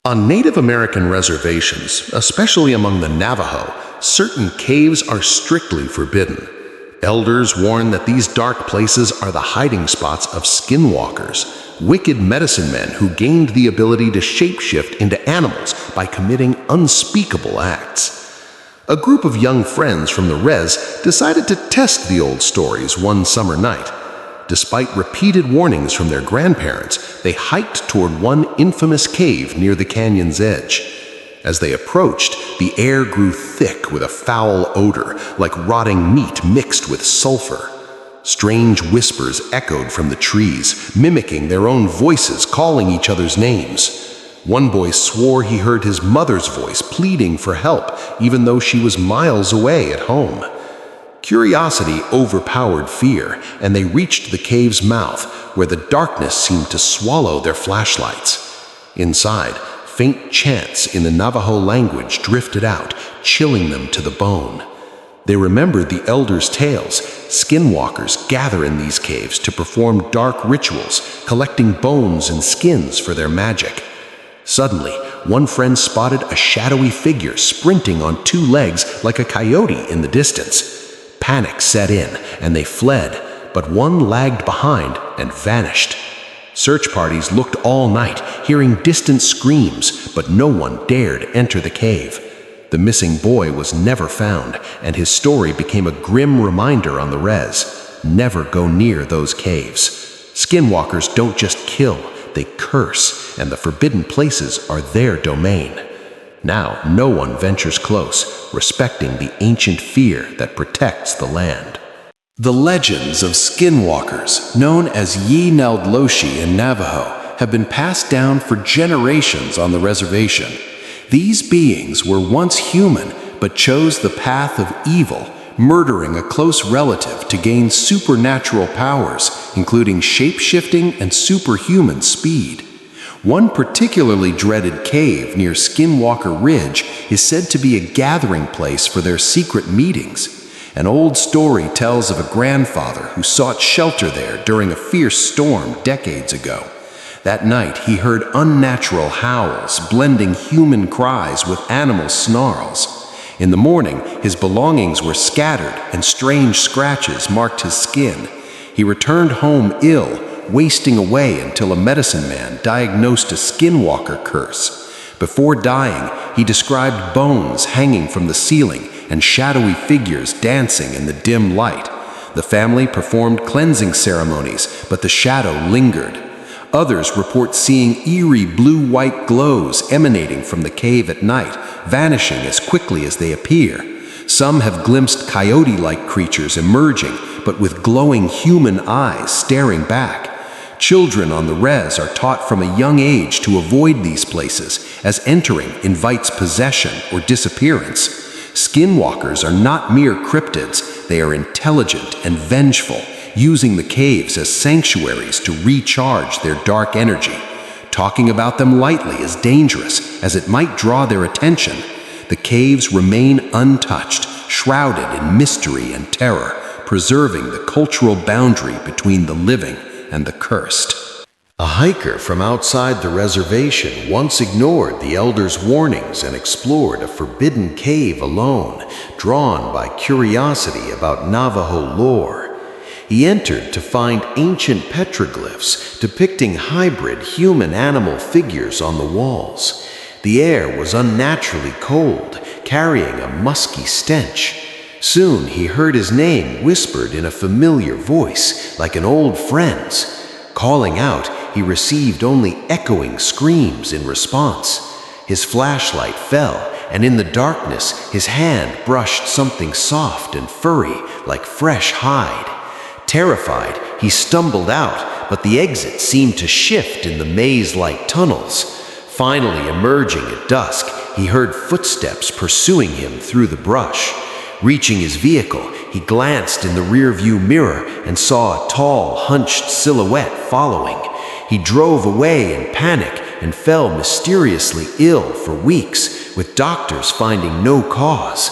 On Native American reservations, especially among the Navajo, certain caves are strictly forbidden. Elders warn that these dark places are the hiding spots of skinwalkers, wicked medicine men who gained the ability to shapeshift into animals by committing unspeakable acts. A group of young friends from the Rez decided to test the old stories one summer night. Despite repeated warnings from their grandparents, they hiked toward one infamous cave near the canyon's edge. As they approached, the air grew thick with a foul odor, like rotting meat mixed with sulfur. Strange whispers echoed from the trees, mimicking their own voices, calling each other's names. One boy swore he heard his mother's voice pleading for help, even though she was miles away at home. Curiosity overpowered fear, and they reached the cave's mouth, where the darkness seemed to swallow their flashlights. Inside, faint chants in the Navajo language drifted out, chilling them to the bone. They remembered the elders' tales. Skinwalkers gather in these caves to perform dark rituals, collecting bones and skins for their magic. Suddenly, one friend spotted a shadowy figure sprinting on two legs like a coyote in the distance. Panic set in, and they fled, but one lagged behind and vanished. Search parties looked all night, hearing distant screams, but no one dared enter the cave. The missing boy was never found, and his story became a grim reminder on the Rez. Never go near those caves. Skinwalkers don't just kill, they curse, and the forbidden places are their domain. Now, no one ventures close, respecting the ancient fear that protects the land. The legends of skinwalkers, known as Naaldlooshii in Navajo, have been passed down for generations on the reservation. These beings were once human, but chose the path of evil, murdering a close relative to gain supernatural powers, including shape-shifting and superhuman speed. One particularly dreaded cave near Skinwalker Ridge is said to be a gathering place for their secret meetings. An old story tells of a grandfather who sought shelter there during a fierce storm decades ago. That night, he heard unnatural howls, blending human cries with animal snarls. In the morning, his belongings were scattered and strange scratches marked his skin. He returned home ill, wasting away until a medicine man diagnosed a skinwalker curse. Before dying, he described bones hanging from the ceiling and shadowy figures dancing in the dim light. The family performed cleansing ceremonies, but the shadow lingered. Others report seeing eerie blue-white glows emanating from the cave at night, vanishing as quickly as they appear. Some have glimpsed coyote-like creatures emerging, but with glowing human eyes staring back. Children on the Rez are taught from a young age to avoid these places, as entering invites possession or disappearance. Skinwalkers are not mere cryptids, they are intelligent and vengeful, using the caves as sanctuaries to recharge their dark energy. Talking about them lightly is dangerous, as it might draw their attention. The caves remain untouched, shrouded in mystery and terror, preserving the cultural boundary between the living and the cursed. A hiker from outside the reservation once ignored the elders' warnings and explored a forbidden cave alone, drawn by curiosity about Navajo lore. He entered to find ancient petroglyphs depicting hybrid human-animal figures on the walls. The air was unnaturally cold, carrying a musky stench. Soon he heard his name whispered in a familiar voice, like an old friend's. Calling out, he received only echoing screams in response. His flashlight fell, and in the darkness, his hand brushed something soft and furry, like fresh hide. Terrified, he stumbled out, but the exit seemed to shift in the maze-like tunnels. Finally emerging at dusk, he heard footsteps pursuing him through the brush. Reaching his vehicle, he glanced in the rearview mirror and saw a tall, hunched silhouette following. He drove away in panic and fell mysteriously ill for weeks, with doctors finding no cause.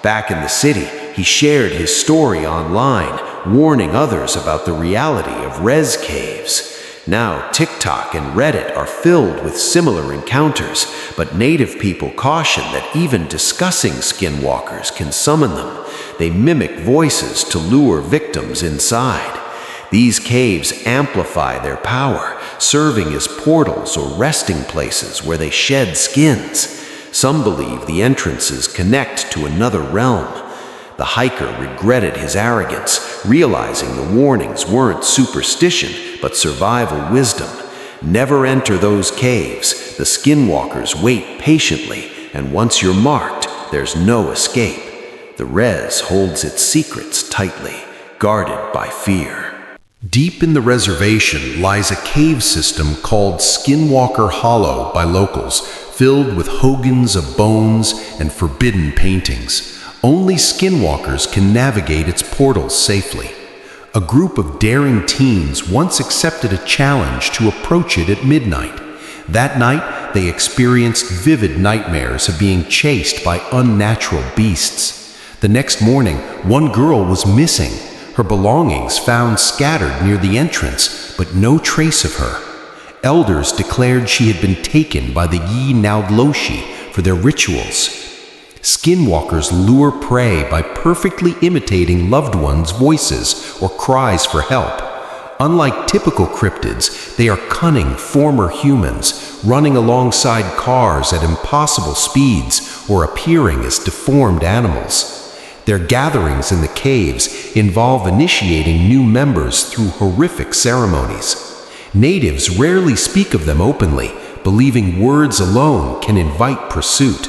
Back in the city, he shared his story online, warning others about the reality of Rez caves. Now, TikTok and Reddit are filled with similar encounters, but native people caution that even discussing skinwalkers can summon them. They mimic voices to lure victims inside. These caves amplify their power, serving as portals or resting places where they shed skins. Some believe the entrances connect to another realm. The hiker regretted his arrogance, realizing the warnings weren't superstition, but survival wisdom. Never enter those caves. The skinwalkers wait patiently, and once you're marked, there's no escape. The Rez holds its secrets tightly, guarded by fear. Deep in the reservation lies a cave system called Skinwalker Hollow by locals, filled with hogans of bones and forbidden paintings. Only skinwalkers can navigate its portals safely. A group of daring teens once accepted a challenge to approach it at midnight. That night, they experienced vivid nightmares of being chased by unnatural beasts. The next morning, one girl was missing, her belongings found scattered near the entrance, but no trace of her. Elders declared she had been taken by the Naaldlooshii for their rituals. Skinwalkers lure prey by perfectly imitating loved ones' voices or cries for help. Unlike typical cryptids, they are cunning former humans, running alongside cars at impossible speeds or appearing as deformed animals. Their gatherings in the caves involve initiating new members through horrific ceremonies. Natives rarely speak of them openly, believing words alone can invite pursuit.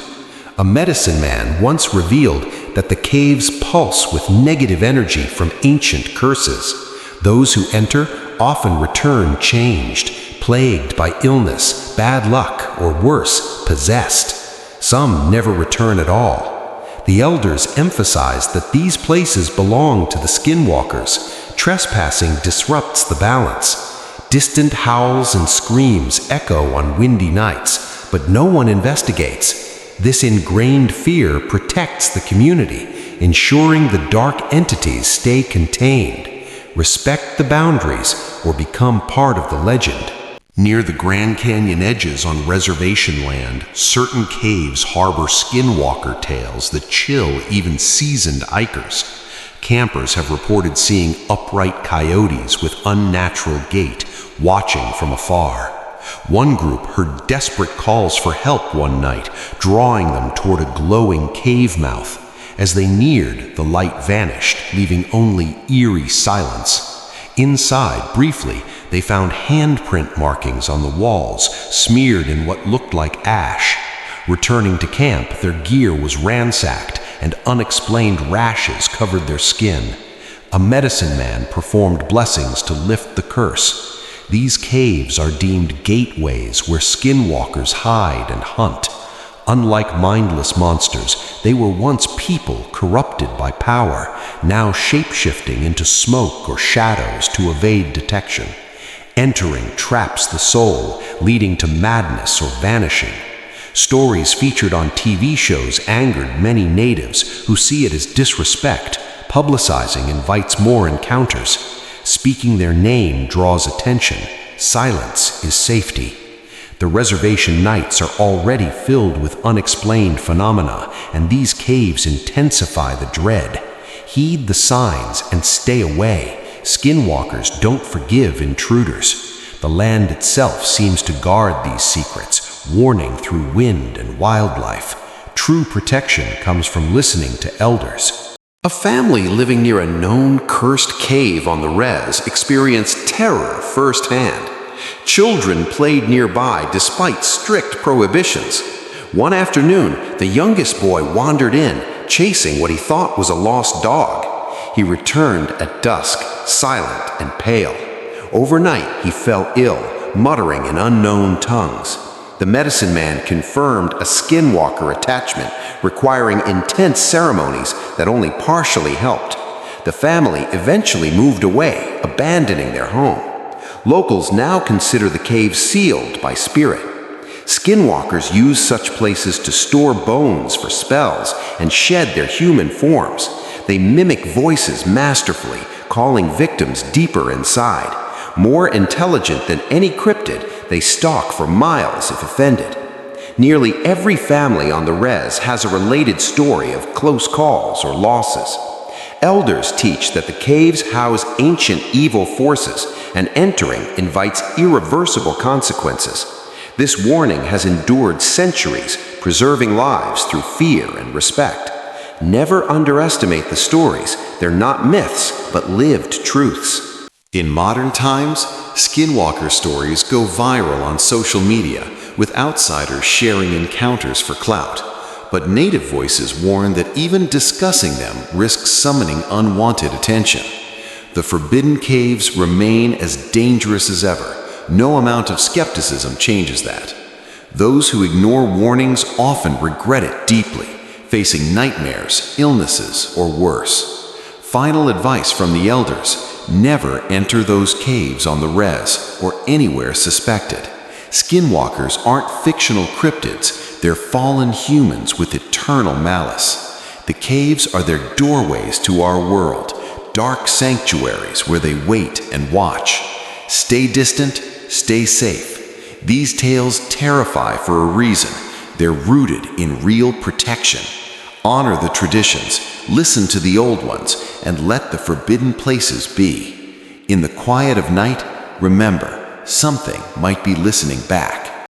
A medicine man once revealed that the caves pulse with negative energy from ancient curses. Those who enter often return changed, plagued by illness, bad luck, or worse, possessed. Some never return at all. The elders emphasize that these places belong to the skinwalkers. Trespassing disrupts the balance. Distant howls and screams echo on windy nights, but no one investigates. This ingrained fear protects the community, ensuring the dark entities stay contained. Respect the boundaries or become part of the legend. Near the Grand Canyon edges on reservation land, certain caves harbor skinwalker tales that chill even seasoned hikers. Campers have reported seeing upright coyotes with unnatural gait, watching from afar. One group heard desperate calls for help one night, drawing them toward a glowing cave mouth. As they neared, the light vanished, leaving only eerie silence. Inside, briefly, they found handprint markings on the walls, smeared in what looked like ash. Returning to camp, their gear was ransacked, and unexplained rashes covered their skin. A medicine man performed blessings to lift the curse. These caves are deemed gateways where skinwalkers hide and hunt. Unlike mindless monsters, they were once people corrupted by power, now shapeshifting into smoke or shadows to evade detection. Entering traps the soul, leading to madness or vanishing. Stories featured on TV shows angered many natives who see it as disrespect. Publicizing invites more encounters. Speaking their name draws attention. Silence is safety. The reservation nights are already filled with unexplained phenomena, and these caves intensify the dread. Heed the signs and stay away. Skinwalkers don't forgive intruders. The land itself seems to guard these secrets, warning through wind and wildlife. True protection comes from listening to elders. A family living near a known cursed cave on the Rez experienced terror firsthand. Children played nearby despite strict prohibitions. One afternoon, the youngest boy wandered in, chasing what he thought was a lost dog. He returned at dusk, silent and pale. Overnight, he fell ill, muttering in unknown tongues. The medicine man confirmed a skinwalker attachment, requiring intense ceremonies that only partially helped. The family eventually moved away, abandoning their home. Locals now consider the cave sealed by spirit. Skinwalkers use such places to store bones for spells and shed their human forms. They mimic voices masterfully, calling victims deeper inside. More intelligent than any cryptid, they stalk for miles if offended. Nearly every family on the Rez has a related story of close calls or losses. Elders teach that the caves house ancient evil forces, and entering invites irreversible consequences. This warning has endured centuries, preserving lives through fear and respect. Never underestimate the stories. They're not myths, but lived truths. In modern times, skinwalker stories go viral on social media, with outsiders sharing encounters for clout. But native voices warn that even discussing them risks summoning unwanted attention. The forbidden caves remain as dangerous as ever. No amount of skepticism changes that. Those who ignore warnings often regret it deeply, facing nightmares, illnesses, or worse. Final advice from the elders: never enter those caves on the Rez or anywhere suspected. Skinwalkers aren't fictional cryptids, they're fallen humans with eternal malice. The caves are their doorways to our world, dark sanctuaries where they wait and watch. Stay distant, stay safe. These tales terrify for a reason. They're rooted in real protection. Honor the traditions, listen to the old ones, and let the forbidden places be. In the quiet of night, remember, something might be listening back.